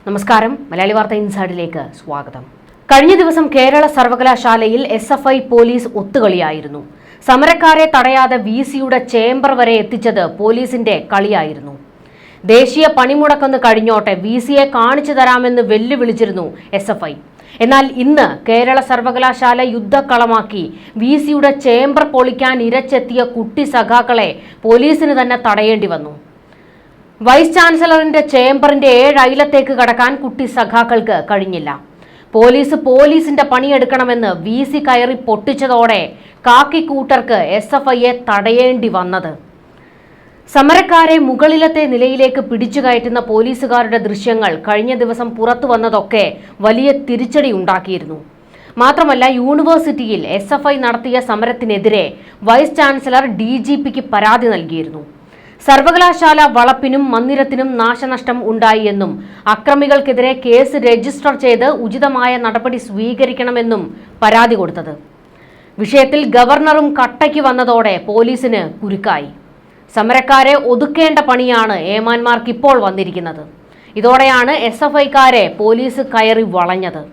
നമസ്കാരം, മലയാളി വാർത്ത ഇൻസൈഡിലേക്ക് സ്വാഗതം. കഴിഞ്ഞ ദിവസം കേരള സർവകലാശാലയിൽ SFI പോലീസ് ഒത്തുകളിയായിരുന്നു. സമരക്കാരെ തടയാതെ VC-യുടെ ചേംബർ വരെ എത്തിച്ചത് പോലീസിന്റെ കളിയായിരുന്നു. ദേശീയ പണിമുടക്കൊന്ന് കഴിഞ്ഞോട്ടെ, VC-യെ കാണിച്ചു തരാമെന്ന് വെല്ലുവിളിച്ചിരുന്നു SFI. എന്നാൽ ഇന്ന് കേരള സർവകലാശാല യുദ്ധക്കളമാക്കി VC-യുടെ ചേംബർ പൊളിക്കാൻ ഇരച്ചെത്തിയ കുട്ടി സഖാക്കളെ പോലീസിന് തന്നെ തടയേണ്ടി വന്നു. വൈസ് ചാൻസലറിന്റെ ചേംബറിന്റെ 7 അയലത്തേക്ക് കടക്കാൻ കുട്ടി സഖാക്കൾക്ക് കഴിഞ്ഞില്ല. പോലീസിന്റെ പണിയെടുക്കണമെന്ന് VC കയറി പൊട്ടിച്ചതോടെ കാക്കിക്കൂട്ടർക്ക് SFIയെ തടയേണ്ടി വന്നത്. സമരക്കാരെ മുകളിലത്തെ നിലയിലേക്ക് പിടിച്ചു കയറ്റുന്ന പോലീസുകാരുടെ ദൃശ്യങ്ങൾ കഴിഞ്ഞ ദിവസം പുറത്തു വന്നതൊക്കെ വലിയ തിരിച്ചടി ഉണ്ടാക്കിയിരുന്നു. മാത്രമല്ല, യൂണിവേഴ്സിറ്റിയിൽ SFI നടത്തിയ സമരത്തിനെതിരെ വൈസ് ചാൻസലർ DGPക്ക് പരാതി നൽകിയിരുന്നു. സർവകലാശാല വളപ്പിനും മന്ദിരത്തിനും നാശനഷ്ടം ഉണ്ടായി എന്നും അക്രമികൾക്കെതിരെ കേസ് രജിസ്റ്റർ ചെയ്ത് ഉചിതമായ നടപടി സ്വീകരിക്കണമെന്നും പരാതി കൊടുത്തത്. വിഷയത്തിൽ ഗവർണറും കട്ടയ്ക്ക് വന്നതോടെ പോലീസിന് കുരുക്കായി. സമരക്കാരെ ഒതുക്കേണ്ട പണിയാണ് ഏമാന്മാർക്ക് ഇപ്പോൾ വന്നിരിക്കുന്നത്. ഇതോടെയാണ് SFIക്കാരെ പോലീസ് കയറി വളഞ്ഞത്.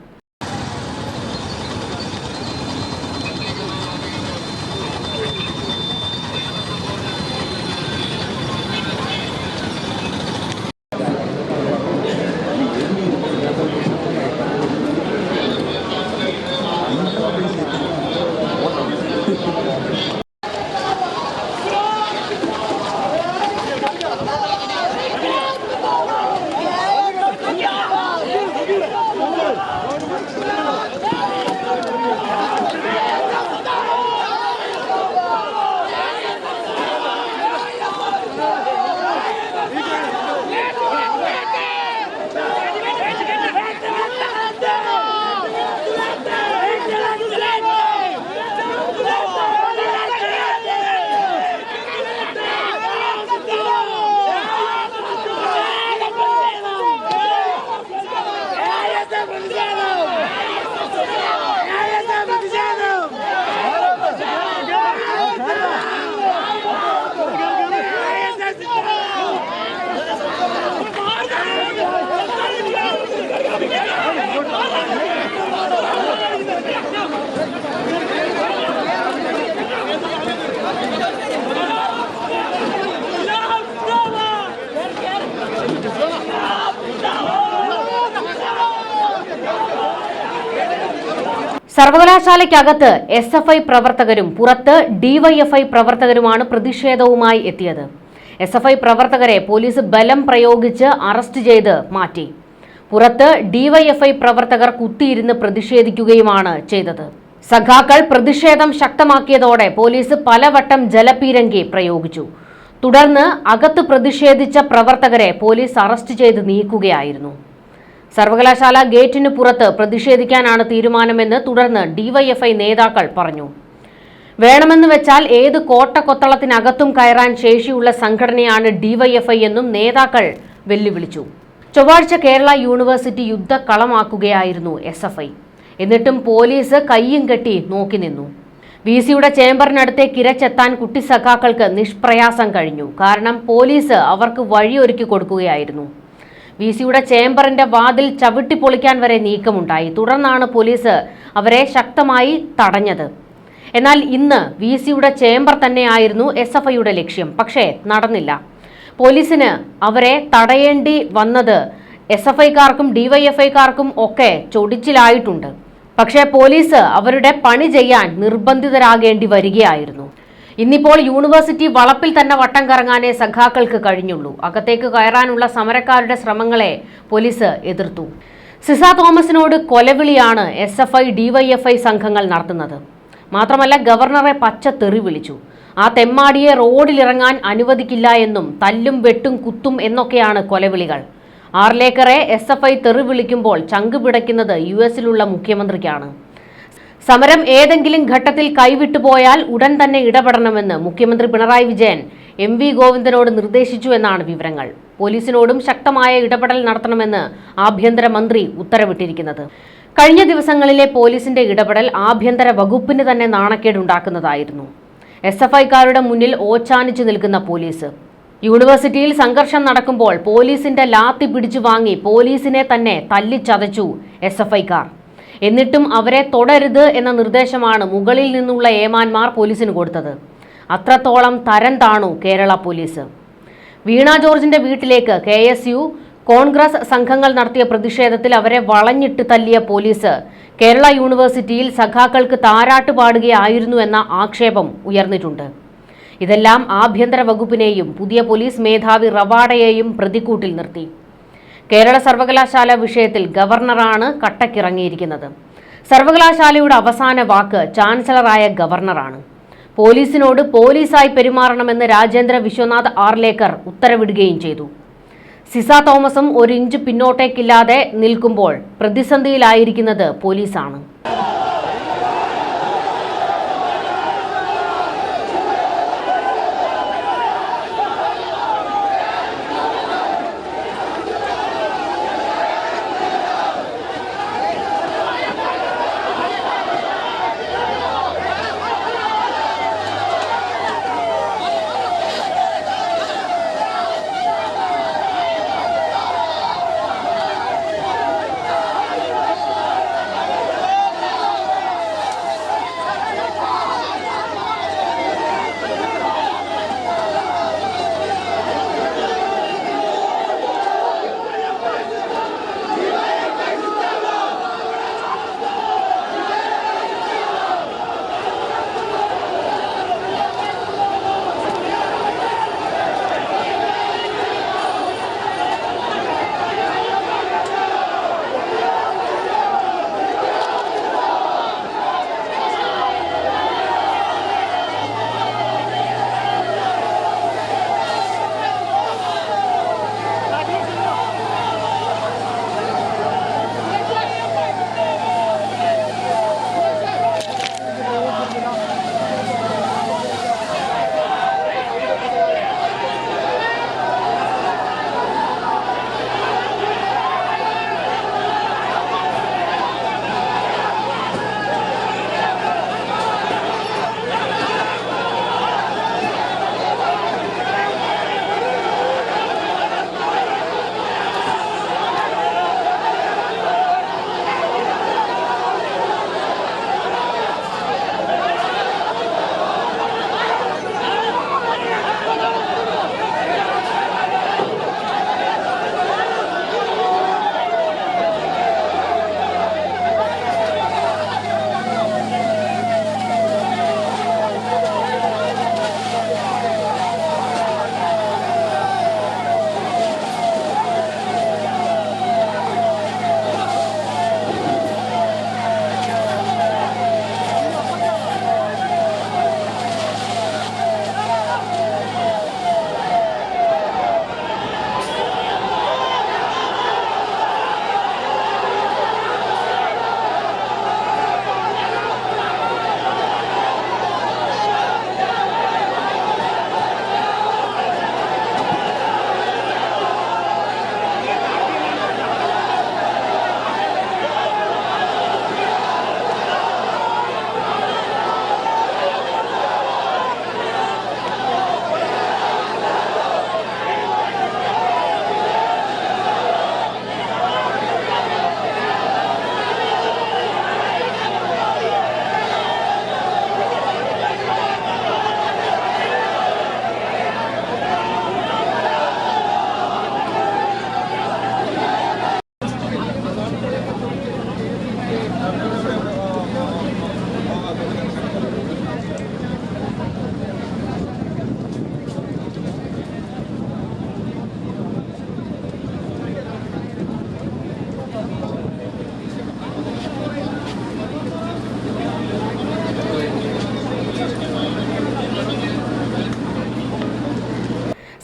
സർവകലാശാലയ്ക്കകത്ത് SFI പ്രവർത്തകരും പുറത്ത് DYFI പ്രവർത്തകരുമാണ് പ്രതിഷേധവുമായി എത്തിയത്. SFI പ്രവർത്തകരെ പോലീസ് ബലം പ്രയോഗിച്ച് അറസ്റ്റ് ചെയ്ത് മാറ്റി. പുറത്ത് DYFI പ്രവർത്തകർ കുത്തിയിരുന്ന് പ്രതിഷേധിക്കുകയുമാണ് ചെയ്തത്. സഖാക്കൾ പ്രതിഷേധം ശക്തമാക്കിയതോടെ പോലീസ് പലവട്ടം ജലപീരങ്കി പ്രയോഗിച്ചു. തുടർന്ന് അകത്ത് പ്രതിഷേധിച്ച പ്രവർത്തകരെ പോലീസ് അറസ്റ്റ് ചെയ്ത് നീക്കുകയായിരുന്നു. സർവകലാശാല ഗേറ്റിന് പുറത്ത് പ്രതിഷേധിക്കാനാണ് തീരുമാനമെന്ന് തുടർന്ന് DYFI നേതാക്കൾ പറഞ്ഞു. വേണമെന്ന് വെച്ചാൽ ഏത് കോട്ടക്കൊത്തളത്തിനകത്തും കയറാൻ ശേഷിയുള്ള സംഘടനയാണ് DYFI എന്നും നേതാക്കൾ വെല്ലുവിളിച്ചു. ചൊവ്വാഴ്ച കേരള യൂണിവേഴ്സിറ്റി യുദ്ധക്കളമാക്കുകയായിരുന്നു SFI. എന്നിട്ടും പോലീസ് കയ്യും കെട്ടി നോക്കി നിന്നു. VC-യുടെ ചേംബറിനടുത്തേക്ക് ഇരച്ചെത്താൻ കുട്ടി സഖാക്കൾക്ക് നിഷ്പ്രയാസം കഴിഞ്ഞു. കാരണം പോലീസ് അവർക്ക് വഴിയൊരുക്കി കൊടുക്കുകയായിരുന്നു. VC-യുടെ ചേംബറിന്റെ വാതിൽ ചവിട്ടി പൊളിക്കാൻ വരെ നീക്കമുണ്ടായി. തുടർന്നാണ് പോലീസ് അവരെ ശക്തമായി തടഞ്ഞത്. എന്നാൽ ഇന്ന് VC-യുടെ ചേംബർ തന്നെയായിരുന്നു SFIയുടെ ലക്ഷ്യം. പക്ഷേ നടന്നില്ല. പോലീസിന് അവരെ തടയേണ്ടി വന്നത് SFIക്കാർക്കും DYFIക്കാർക്കും ഒക്കെ ചൊടിച്ചിലായിട്ടുണ്ട്. പക്ഷേ പോലീസ് അവരുടെ പണി ചെയ്യാൻ നിർബന്ധിതരാകേണ്ടി വരികയായിരുന്നു. ഇന്നിപ്പോൾ യൂണിവേഴ്സിറ്റി വളപ്പിൽ തന്നെ വട്ടം കറങ്ങാനേ സഖാക്കൾക്ക് കഴിഞ്ഞുള്ളൂ. അകത്തേക്ക് കയറാനുള്ള സമരക്കാരുടെ ശ്രമങ്ങളെ പോലീസ് എതിർത്തു. സിസ തോമസിനോട് കൊലവിളിയാണ് SFI DYFI സംഘങ്ങൾ നടത്തുന്നത്. മാത്രമല്ല, ഗവർണറെ പച്ച തെറി വിളിച്ചു. ആ തെമ്മാടിയെ റോഡിലിറങ്ങാൻ അനുവദിക്കില്ല എന്നും തല്ലും വെട്ടും കുത്തും എന്നൊക്കെയാണ് കൊലവിളികൾ. ആർലേക്കറെ SFI തെറി വിളിക്കുമ്പോൾ ചങ്ക് പിടയ്ക്കുന്നത് US-ലുള്ള മുഖ്യമന്ത്രിക്കാണ്. സമരം ഏതെങ്കിലും ഘട്ടത്തിൽ കൈവിട്ടുപോയാൽ ഉടൻ തന്നെ ഇടപെടണമെന്ന് മുഖ്യമന്ത്രി പിണറായി വിജയൻ MV ഗോവിന്ദനോട് നിർദ്ദേശിച്ചു എന്നാണ് വിവരങ്ങൾ. പോലീസിനോടും ശക്തമായ ഇടപെടൽ നടത്തണമെന്ന് ആഭ്യന്തരമന്ത്രി ഉത്തരവിട്ടിരിക്കുന്നത്. കഴിഞ്ഞ ദിവസങ്ങളിലെ പോലീസിന്റെ ഇടപെടൽ ആഭ്യന്തര വകുപ്പിന് തന്നെ നാണക്കേടുണ്ടാക്കുന്നതായിരുന്നു. SFIക്കാരുടെ മുന്നിൽ ഓച്ചാനിച്ചു നിൽക്കുന്ന പോലീസ്. യൂണിവേഴ്സിറ്റിയിൽ സംഘർഷം നടക്കുമ്പോൾ പോലീസിന്റെ ലാത്തി പിടിച്ചു വാങ്ങി പോലീസിനെ തന്നെ തല്ലിച്ചതച്ചു SFIക്കാർ. എന്നിട്ടും അവരെ തൊടരുത് എന്ന നിർദ്ദേശമാണ് മുകളിൽ നിന്നുള്ള ഏമാന്മാർ പോലീസിന് കൊടുത്തത്. അത്രത്തോളം തരം താണു കേരള പോലീസ്. വീണ ജോർജിന്റെ വീട്ടിലേക്ക് KSU കോൺഗ്രസ് സംഘങ്ങൾ നടത്തിയ പ്രതിഷേധത്തിൽ അവരെ വളഞ്ഞിട്ട് തല്ലിയ പോലീസ് കേരള യൂണിവേഴ്സിറ്റിയിൽ സഖാക്കൾക്ക് താരാട്ട് പാടുകയായിരുന്നു എന്ന ആക്ഷേപം ഉയർന്നിട്ടുണ്ട്. ഇതെല്ലാം ആഭ്യന്തര വകുപ്പിനെയും പുതിയ പോലീസ് മേധാവി റവാഡയെയും പ്രതിക്കൂട്ടിൽ നിർത്തി. കേരള സർവകലാശാല വിഷയത്തിൽ ഗവർണറാണ് കട്ടക്കിറങ്ങിയിരിക്കുന്നത്. സർവകലാശാലയുടെ അവസാന വാക്ക് ചാൻസലറായ ഗവർണറാണ്. പോലീസിനോട് പോലീസായി പെരുമാറണമെന്ന് രാജേന്ദ്ര വിശ്വനാഥ് ആർലേക്കർ ഉത്തരവിടുകയും ചെയ്തു. സിസ തോമസും ഒരു ഇഞ്ച് പിന്നോട്ടേക്കില്ലാതെ നിൽക്കുമ്പോൾ പ്രതിസന്ധിയിലായിരിക്കുന്നത് പോലീസാണ്.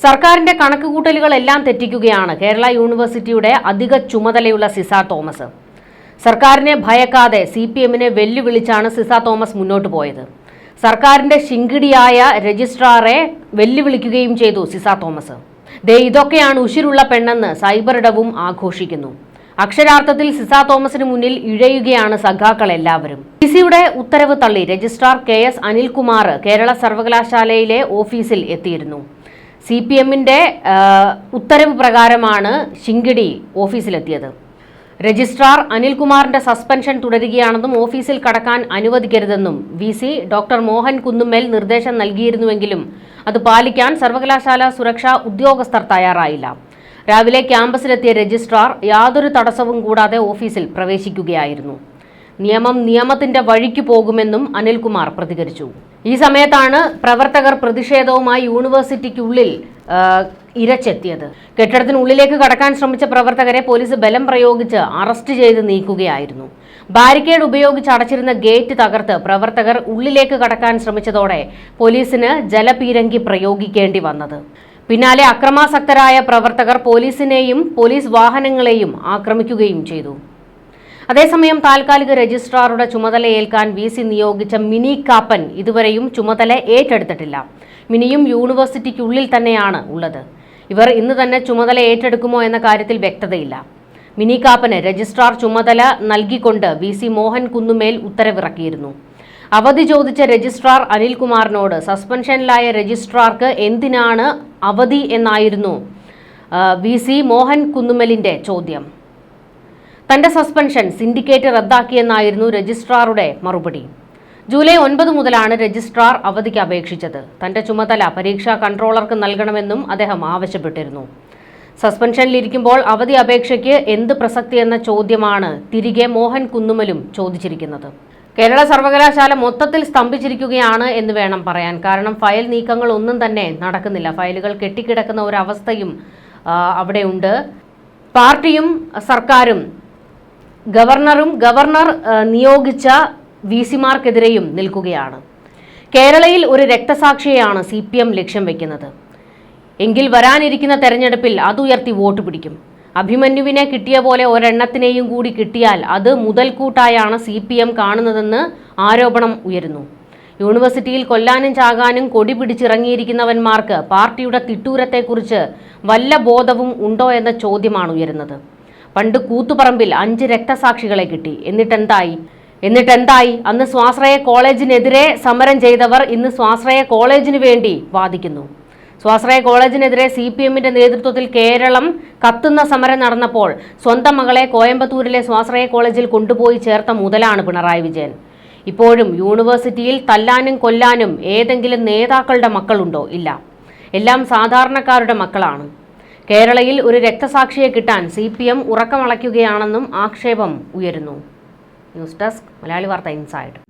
സർക്കാരിന്റെ കണക്കുകൂട്ടലുകളെല്ലാം തെറ്റിക്കുകയാണ് കേരള യൂണിവേഴ്സിറ്റിയുടെ അധിക ചുമതലയുള്ള സിസ തോമസ്. സർക്കാരിനെ ഭയക്കാതെ CPMനെ വെല്ലുവിളിച്ചാണ് സിസ തോമസ് മുന്നോട്ട് പോയത്. സർക്കാരിന്റെ ശിങ്കിടിയായ രജിസ്ട്രാറെ വെല്ലുവിളിക്കുകയും ചെയ്തു സിസ തോമസ്. ഇതൊക്കെയാണ് ഉശിരുള്ള പെണ്ണെന്ന് സൈബറിടവും ആഘോഷിക്കുന്നു. അക്ഷരാർത്ഥത്തിൽ സിസ തോമസിന് മുന്നിൽ ഇഴയുകയാണ് സഖാക്കൾ എല്ലാവരും. സിയുടെ ഉത്തരവ് തള്ളി രജിസ്ട്രാർ KS അനിൽകുമാർ കേരള സർവകലാശാലയിലെ ഓഫീസിൽ എത്തിയിരുന്നു. CPMന്റെ ഉത്തരവ് പ്രകാരമാണ് ശിങ്കിടി ഓഫീസിലെത്തിയത്. രജിസ്ട്രാർ അനിൽകുമാറിന്റെ സസ്പെൻഷൻ തുടരുകയാണെന്നും ഓഫീസിൽ കടക്കാൻ അനുവദിക്കരുതെന്നും VC ഡോക്ടർ മോഹൻ കുന്നുമ്മേൽ നിർദ്ദേശം നൽകിയിരുന്നുവെങ്കിലും അത് പാലിക്കാൻ സർവകലാശാല സുരക്ഷാ ഉദ്യോഗസ്ഥർ തയ്യാറായില്ല. രാവിലെ ക്യാമ്പസിലെത്തിയ രജിസ്ട്രാർ യാതൊരു തടസ്സവും കൂടാതെ ഓഫീസിൽ പ്രവേശിക്കുകയായിരുന്നു. നിയമം നിയമത്തിന്റെ വഴിക്ക് പോകുമെന്നും അനിൽകുമാർ പ്രതികരിച്ചു. ഈ സമയത്താണ് പ്രവർത്തകർ പ്രതിഷേധവുമായി യൂണിവേഴ്സിറ്റിക്കുള്ളിൽ ഇരച്ചെത്തിയത്. കെട്ടിടത്തിനുള്ളിലേക്ക് കടക്കാൻ ശ്രമിച്ച പ്രവർത്തകരെ പോലീസ് ബലം പ്രയോഗിച്ച് അറസ്റ്റ് ചെയ്ത് നീക്കുകയായിരുന്നു. ബാരിക്കേഡ് ഉപയോഗിച്ച് അടച്ചിരുന്ന ഗേറ്റ് തകർത്ത് പ്രവർത്തകർ ഉള്ളിലേക്ക് കടക്കാൻ ശ്രമിച്ചതോടെ പോലീസിന് ജലപീരങ്കി പ്രയോഗിക്കേണ്ടി വന്നത്. പിന്നാലെ അക്രമാസക്തരായ പ്രവർത്തകർ പോലീസിനെയും പോലീസ് വാഹനങ്ങളെയും ആക്രമിക്കുകയും ചെയ്തു. അതേസമയം താൽക്കാലിക രജിസ്ട്രാറുടെ ചുമതലയേൽക്കാൻ VC നിയോഗിച്ച മിനി കാപ്പൻ ഇതുവരെയും ചുമതല ഏറ്റെടുത്തിട്ടില്ല. മിനിയും യൂണിവേഴ്സിറ്റിക്കുള്ളിൽ തന്നെയാണ് ഉള്ളത്. ഇവർ ഇന്ന് തന്നെ ചുമതല ഏറ്റെടുക്കുമോ എന്ന കാര്യത്തിൽ വ്യക്തതയില്ല. മിനി കാപ്പന് രജിസ്ട്രാർ ചുമതല നൽകിക്കൊണ്ട് VC മോഹൻ കുന്നുമേൽ ഉത്തരവിറക്കിയിരുന്നു. അവധി ചോദിച്ച രജിസ്ട്രാർ അനിൽകുമാറിനോട് സസ്പെൻഷനിലായ രജിസ്ട്രാർക്ക് എന്തിനാണ് അവധി എന്നായിരുന്നു VC മോഹൻ കുന്നുമേലിന്റെ ചോദ്യം. തന്റെ സസ്പെൻഷൻ സിൻഡിക്കേറ്റ് റദ്ദാക്കിയെന്നായിരുന്നു രജിസ്ട്രാറുടെ മറുപടി. ജൂലൈ 9 മുതലാണ് രജിസ്ട്രാർ അവധിക്ക് അപേക്ഷിച്ചത്. തന്റെ ചുമതല പരീക്ഷാ കൺട്രോളർക്ക് നൽകണമെന്നും അദ്ദേഹം ആവശ്യപ്പെട്ടിരുന്നു. സസ്പെൻഷനിലിരിക്കുമ്പോൾ അവധി അപേക്ഷയ്ക്ക് എന്ത് പ്രസക്തി എന്ന ചോദ്യമാണ് തിരികെ മോഹൻ കുന്നുമലും ചോദിച്ചിരിക്കുന്നത്. കേരള സർവകലാശാല മൊത്തത്തിൽ സ്തംഭിച്ചിരിക്കുകയാണ് എന്ന് വേണം പറയാൻ. കാരണം ഫയൽ നീക്കങ്ങൾ ഒന്നും തന്നെ നടക്കുന്നില്ല. ഫയലുകൾ കെട്ടിക്കിടക്കുന്ന ഒരവസ്ഥയും അവിടെയുണ്ട്. പാർട്ടിയും സർക്കാരും ഗവർണർ നിയോഗിച്ച VCമാർക്കെതിരെയും നിൽക്കുകയാണ്. കേരളയിൽ ഒരു രക്തസാക്ഷിയെയാണ് CPM ലക്ഷ്യം വയ്ക്കുന്നത്. എങ്കിൽ വരാനിരിക്കുന്ന തെരഞ്ഞെടുപ്പിൽ അതുയർത്തി വോട്ട് പിടിക്കും. അഭിമന്യുവിനെ കിട്ടിയ പോലെ ഒരെണ്ണത്തിനെയും കൂടി കിട്ടിയാൽ അത് മുതൽക്കൂട്ടായാണ് CPM കാണുന്നതെന്ന് ആരോപണം ഉയരുന്നു. യൂണിവേഴ്സിറ്റിയിൽ കൊല്ലാനും ചാകാനും കൊടി പിടിച്ചിറങ്ങിയിരിക്കുന്നവന്മാർക്ക് പാർട്ടിയുടെ തിട്ടൂരത്തെക്കുറിച്ച് വല്ല ബോധവും ഉണ്ടോ എന്ന ചോദ്യമാണ് ഉയരുന്നത്. പണ്ട് കൂത്തുപറമ്പിൽ 5 രക്തസാക്ഷികളെ കിട്ടി. എന്നിട്ടെന്തായി? അന്ന് സ്വാശ്രയ കോളേജിനെതിരെ സമരം ചെയ്തവർ ഇന്ന് സ്വാശ്രയ കോളേജിന് വേണ്ടി വാദിക്കുന്നു. സ്വാശ്രയ കോളേജിനെതിരെ CPMന്റെ നേതൃത്വത്തിൽ കേരളം കത്തുന്ന സമരം നടന്നപ്പോൾ സ്വന്തം മകളെ കോയമ്പത്തൂരിലെ സ്വാശ്രയ കോളേജിൽ കൊണ്ടുപോയി ചേർത്ത മുതലാണ് പിണറായി വിജയൻ. ഇപ്പോഴും യൂണിവേഴ്സിറ്റിയിൽ തല്ലാനും കൊല്ലാനും ഏതെങ്കിലും നേതാക്കളുടെ മക്കളുണ്ടോ? ഇല്ല. എല്ലാം സാധാരണക്കാരുടെ മക്കളാണ്. കേരളയിൽ ഒരു രക്തസാക്ഷിയെ കിട്ടാൻ CPM ഉറക്കമളയ്ക്കുകയാണെന്നും ആക്ഷേപം ഉയരുന്നു. ന്യൂസ് ഡെസ്ക് മലയാളി വാർത്ത ഇൻസൈഡ്.